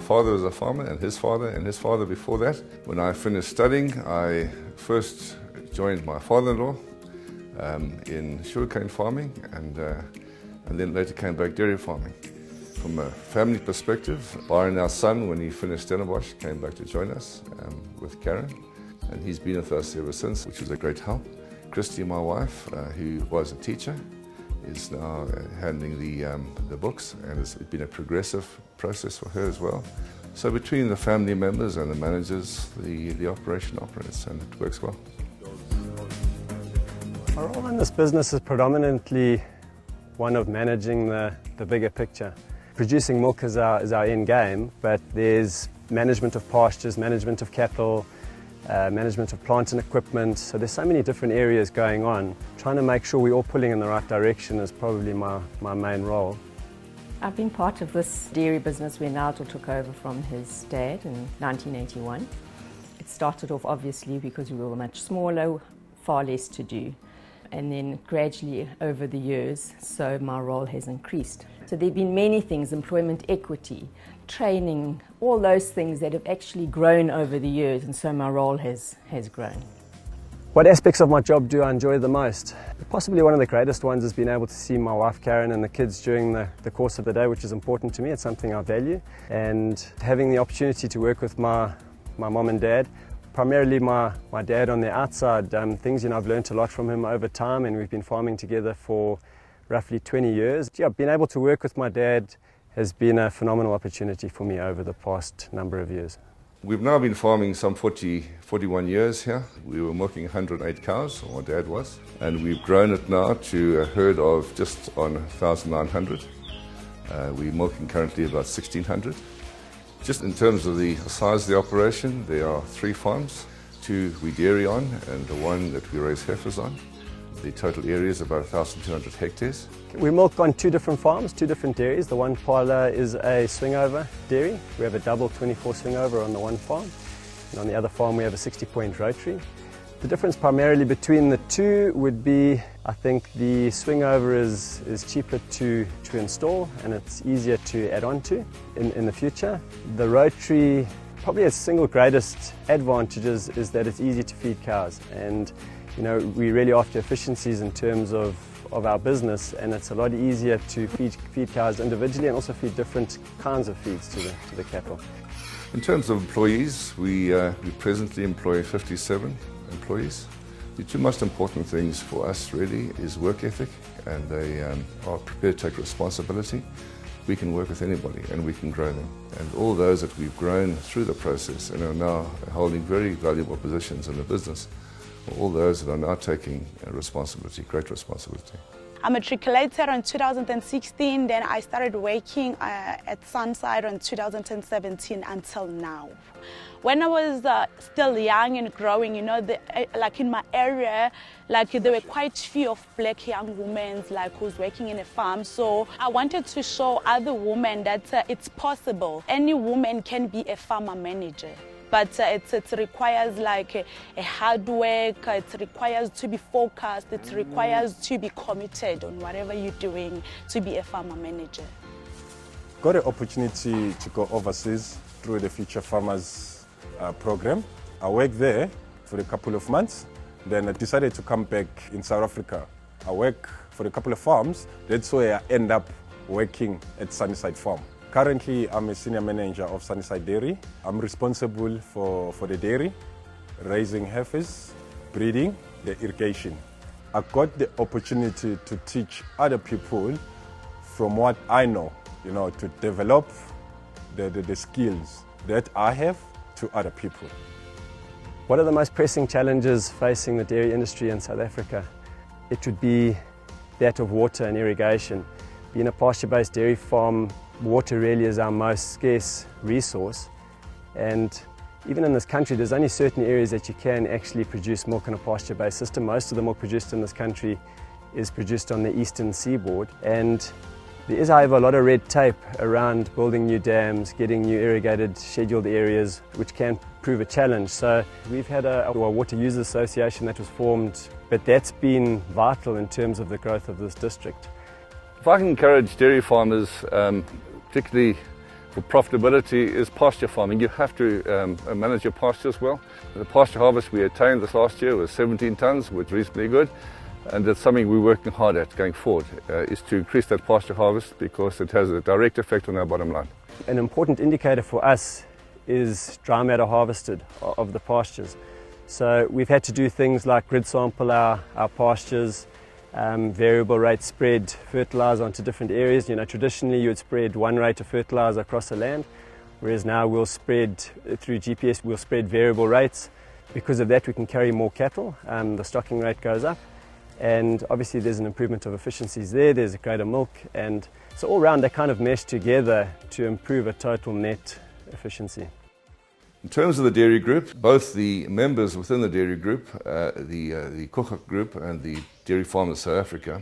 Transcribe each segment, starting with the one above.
father was a farmer, and his father before that. When I finished studying, I first joined my father-in-law in sugarcane farming, and then later came back dairy farming. From a family perspective, Byron, our son, when he finished Stellenbosch, came back to join us with Karen, and he's been with us ever since, which was a great help. Christy, my wife, who was a teacher, is now handling the books, and it's been a progressive process for her as well. So between the family members and the managers, the operation operates, and it works well. Our role in this business is predominantly one of managing the bigger picture. Producing milk is our end game, but there's management of pastures, management of cattle, management of plant and equipment. So there's so many different areas going on. Trying to make sure we're all pulling in the right direction is probably my main role. I've been part of this dairy business when Nigel took over from his dad in 1981. It started off obviously because we were much smaller, far less to do. And then gradually over the years, so my role has increased. So there have been many things, employment equity, training, all those things that have actually grown over the years, and so my role has grown. What aspects of my job do I enjoy the most? Possibly one of the greatest ones is being able to see my wife Karen and the kids during the course of the day, which is important to me. It's something I value. And having the opportunity to work with my mom and dad, primarily my dad on the outside, things I've learned a lot from him over time, and we've been farming together for roughly 20 years. Being able to work with my dad has been a phenomenal opportunity for me over the past number of years. We've now been farming some 41 years here. We were milking 108 cows, or my dad was, and we've grown it now to a herd of just on 1,900. We're milking currently about 1,600. Just in terms of the size of the operation, there are 3 farms, 2 we dairy on and the 1 that we raise heifers on. The total area is about 1,200 hectares. We milk on 2 different farms, 2 different dairies. The one parlour is a swingover dairy. We have a double 24 swingover on the one farm, and on the other farm we have a 60-point rotary. The difference primarily between the 2 would be, I think the swingover is cheaper to install, and it's easier to add on to in the future. The rotary, probably its single greatest advantage is that it's easy to feed cows, and we're really after efficiencies in terms of our business, and it's a lot easier to feed cows individually and also feed different kinds of feeds to the cattle. In terms of employees, we presently employ 57 employees. The 2 most important things for us really is work ethic, and they are prepared to take responsibility. We can work with anybody and we can grow them. And all those that we've grown through the process and are now holding very valuable positions in the business, all those that are now taking responsibility, great responsibility. I matriculated in 2016, then I started working at Sunnyside in 2017 until now. When I was still young and growing, like in my area, there were quite few of black young women who's working in a farm. So I wanted to show other women that it's possible. Any woman can be a farmer manager. But it requires a hard work, it requires to be focused, it requires to be committed on whatever you're doing to be a farmer manager. Got an opportunity to go overseas through the Future Farmers program. I worked there for a couple of months, then I decided to come back in South Africa. I work for a couple of farms, that's where I end up working at Sunnyside Farm. Currently, I'm a senior manager of Sunnyside Dairy. I'm responsible for the dairy, raising heifers, breeding, the irrigation. I got the opportunity to teach other people from what I know, to develop the skills that I have to other people. What are the most pressing challenges facing the dairy industry in South Africa? It would be that of water and irrigation. Being a pasture-based dairy farm, water really is our most scarce resource, and even in this country there's only certain areas that you can actually produce milk in a pasture-based system. Most of the milk produced in this country is produced on the eastern seaboard, and there is however a lot of red tape around building new dams, getting new irrigated scheduled areas, which can prove a challenge. So we've had a water users association that was formed, but that's been vital in terms of the growth of this district. If I can encourage dairy farmers, particularly for profitability is pasture farming. You have to manage your pastures well. The pasture harvest we attained this last year was 17 tonnes, which is reasonably good. And that's something we're working hard at going forward, is to increase that pasture harvest because it has a direct effect on our bottom line. An important indicator for us is dry matter harvested of the pastures. So we've had to do things like grid sample our pastures, variable rate spread fertiliser onto different areas. Traditionally you would spread one rate of fertiliser across the land, whereas now we'll spread through GPS, we'll spread variable rates. Because of that we can carry more cattle, the stocking rate goes up, and obviously there's an improvement of efficiencies there, there's a greater milk, and so all round they kind of mesh together to improve a total net efficiency. In terms of the dairy group, both the members within the dairy group, the Kochak group and the Dairy Farmers South Africa,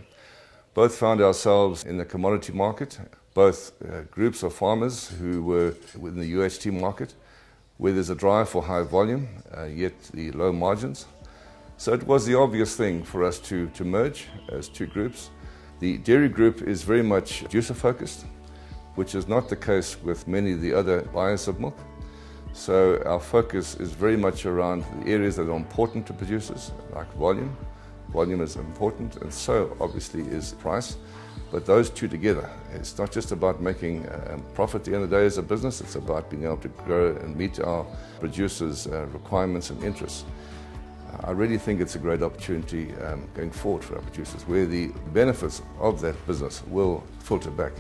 both found ourselves in the commodity market, both groups of farmers who were within the UHT market, where there's a drive for high volume, yet the low margins. So it was the obvious thing for us to merge as two groups. The dairy group is very much producer focused, which is not the case with many of the other buyers of milk. So our focus is very much around the areas that are important to producers, like volume. Volume is important, and so obviously is price. But those two together, it's not just about making profit at the end of the day as a business, it's about being able to grow and meet our producers' requirements and interests. I really think it's a great opportunity going forward for our producers, where the benefits of that business will filter back,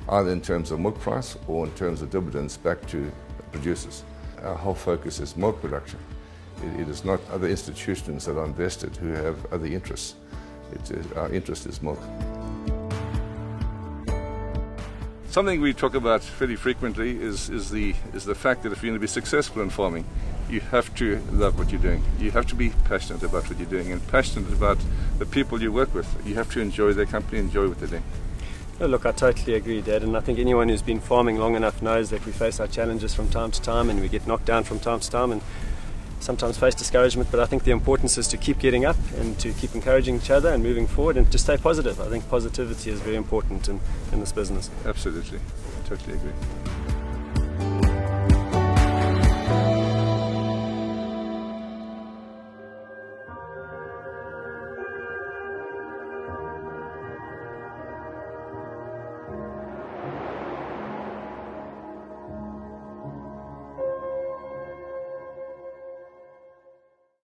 either in terms of milk price or in terms of dividends back to producers. Our whole focus is milk production. It is not other institutions that are invested who have other interests. Our interest is milk. Something we talk about fairly frequently is the fact that if you're going to be successful in farming, you have to love what you're doing. You have to be passionate about what you're doing and passionate about the people you work with. You have to enjoy their company, enjoy what they're doing. No, look, I totally agree, Dad, and I think anyone who's been farming long enough knows that we face our challenges from time to time, and we get knocked down from time to time and sometimes face discouragement, but I think the importance is to keep getting up and to keep encouraging each other and moving forward and to stay positive. I think positivity is very important in this business. Absolutely, totally agree.